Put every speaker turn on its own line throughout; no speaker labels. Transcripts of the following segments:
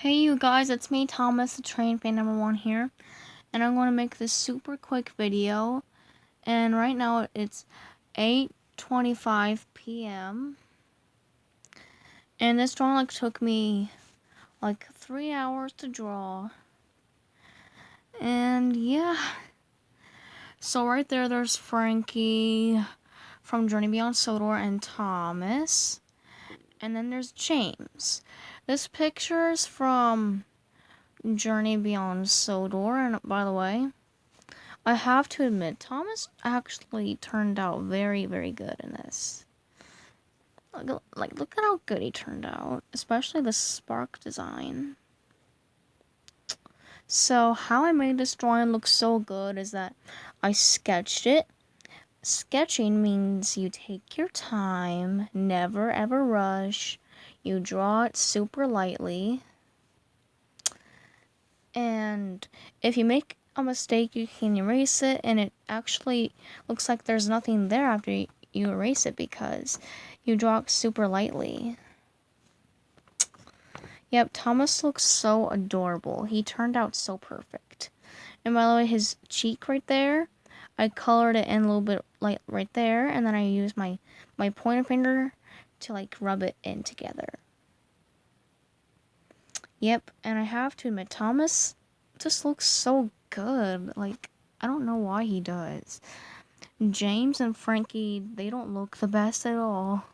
Hey you guys, it's me Thomas, the train fan #1 here, and I'm going to make this super quick video, and right now it's 8:25 p.m. and this drawing took me 3 hours to draw, and yeah, so right there's Frankie from Journey Beyond Sodor and Thomas, and then there's James. This picture is from Journey Beyond Sodor, and by the way, I have to admit, Thomas actually turned out very, very good in this. Look at how good he turned out, especially the spark design. So, how I made this drawing look so good is that I sketched it. Sketching means you take your time, never ever rush. You draw it super lightly. And if you make a mistake, you can erase it, and it actually looks like there's nothing there after you erase it because you draw it super lightly. Yep, Thomas looks so adorable. He turned out so perfect. And by the way, his cheek right there, I colored it in a little bit light right there, and then I used my pointer finger to rub it in together. Yep, and I have to admit, Thomas just looks so good. I don't know why he does. James and Frankie, they don't look the best at all.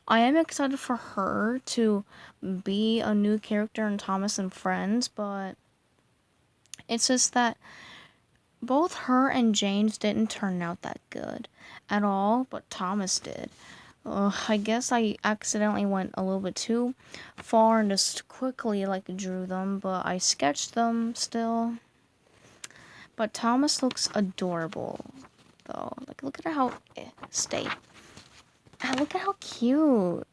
I am excited for her to be a new character in Thomas and Friends, but it's just that both her and James didn't turn out that good at all, but Thomas did. I guess I accidentally went a little bit too far and just quickly drew them, but I sketched them still. But Thomas looks adorable, though. Look at how stay. Look at how cute.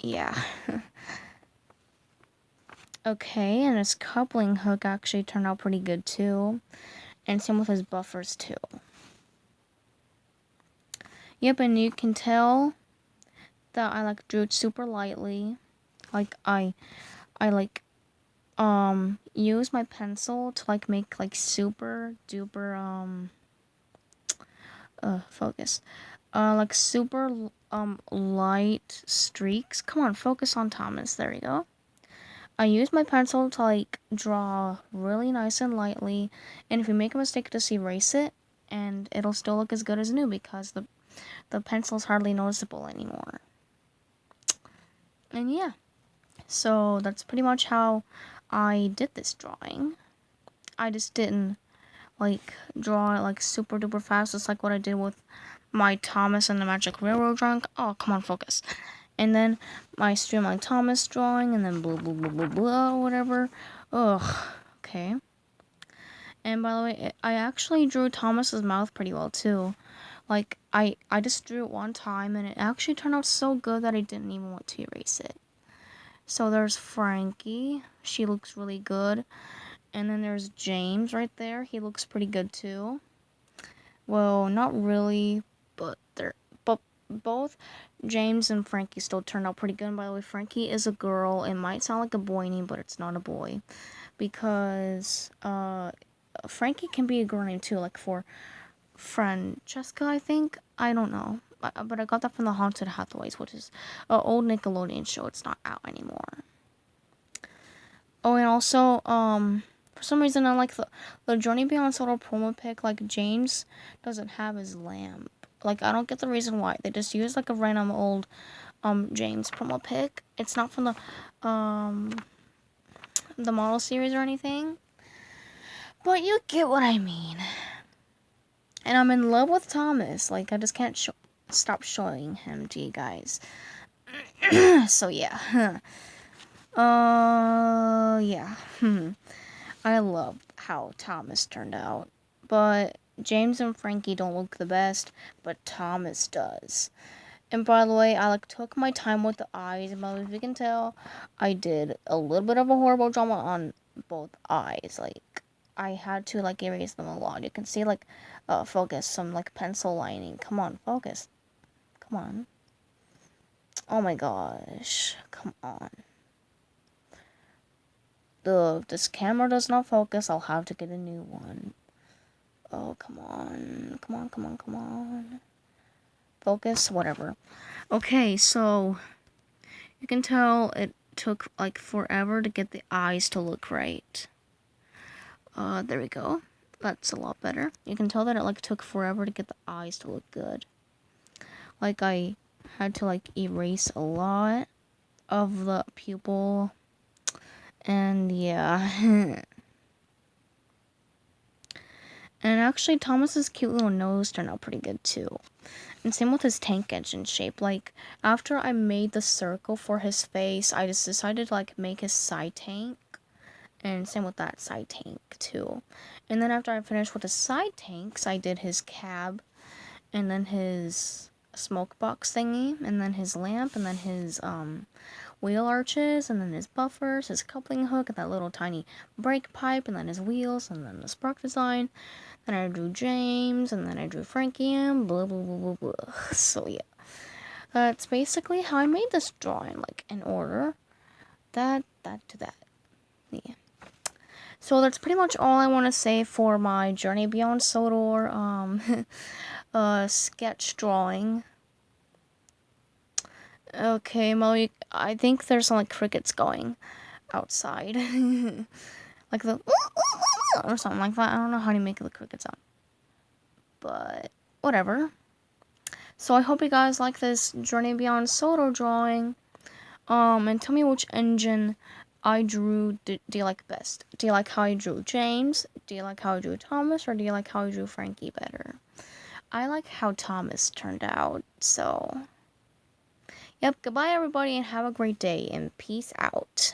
Yeah. Okay, and his coupling hook actually turned out pretty good too, and same with his buffers too. Yep, and you can tell that I drew it super lightly. I use my pencil to make super duper focus. Super light streaks. Come on, focus on Thomas. There we go. I use my pencil to draw really nice and lightly, and if you make a mistake, just erase it, and it'll still look as good as new because the pencil's hardly noticeable anymore. And yeah, so that's pretty much how I did this drawing. I just didn't draw it super duper fast, just like what I did with my Thomas and the Magic Railroad drawing. Oh, come on, focus. And then my Streamline Thomas drawing, and then blah blah blah blah blah, whatever. Ugh, okay. And by the way, I actually drew Thomas's mouth pretty well too. I just drew it one time, and it actually turned out so good that I didn't even want to erase it. So there's Frankie. She looks really good. And then there's James right there. He looks pretty good too. Well, not really, but both James and Frankie still turned out pretty good. And by the way, Frankie is a girl. It might sound like a boy name, but it's not a boy, because Frankie can be a girl name too, for Francesca, I think. I don't know, but I got that from the Haunted Hathaways, which is an old Nickelodeon show. It's not out anymore. Oh, and also, for some reason, I the Journey Beyond Sodor promo pic, James doesn't have his lamp. I don't get the reason why. They just use, a random old, James promo pic. It's not from the model series or anything. But you get what I mean. And I'm in love with Thomas. I just can't stop showing him to you guys. So, yeah. Yeah. I love how Thomas turned out. But James and Frankie don't look the best, but Thomas does. And by the way, I took my time with the eyes, and as you can tell, I did a little bit of a horrible drama on both eyes. I had to erase them a lot. You can see focus some pencil lining. Come on, focus. Come on. Oh my gosh. Come on. This camera does not focus. I'll have to get a new one. Oh, come on. Come on, come on, come on. Focus, whatever. Okay, so you can tell it took like forever to get the eyes to look right. There we go. That's a lot better. You can tell that it like took forever to get the eyes to look good. Like I had to like erase a lot of the pupil. And yeah. And actually Thomas's cute little nose turned out pretty good too. And same with his tank engine shape. Like, after I made the circle for his face, I just decided to, like, make his side tank. And same with that side tank, too. And then after I finished with the side tanks, I did his cab. And then his smoke box thingy. And then his lamp. And then his, wheel arches. And then his buffers, his coupling hook. And that little tiny brake pipe. And then his wheels. And then the spark design. Then I drew James, and then I drew Frankie, and blah, blah, blah, blah, blah. So, yeah. That's basically how I made this drawing, like, in order. That to that. Yeah. So, that's pretty much all I want to say for my Journey Beyond Sodor, sketch drawing. Okay, Molly, I think there's some, like, crickets going outside. Like the or something like that. I don't know how to make the cricket sound. But whatever. So I hope you guys like this Journey Beyond Sodor drawing. And tell me which engine I drew do you like best. Do you like how I drew James? Do you like how I drew Thomas? Or do you like how I drew Frankie better? I like how Thomas turned out. So, yep, goodbye everybody and have a great day and peace out.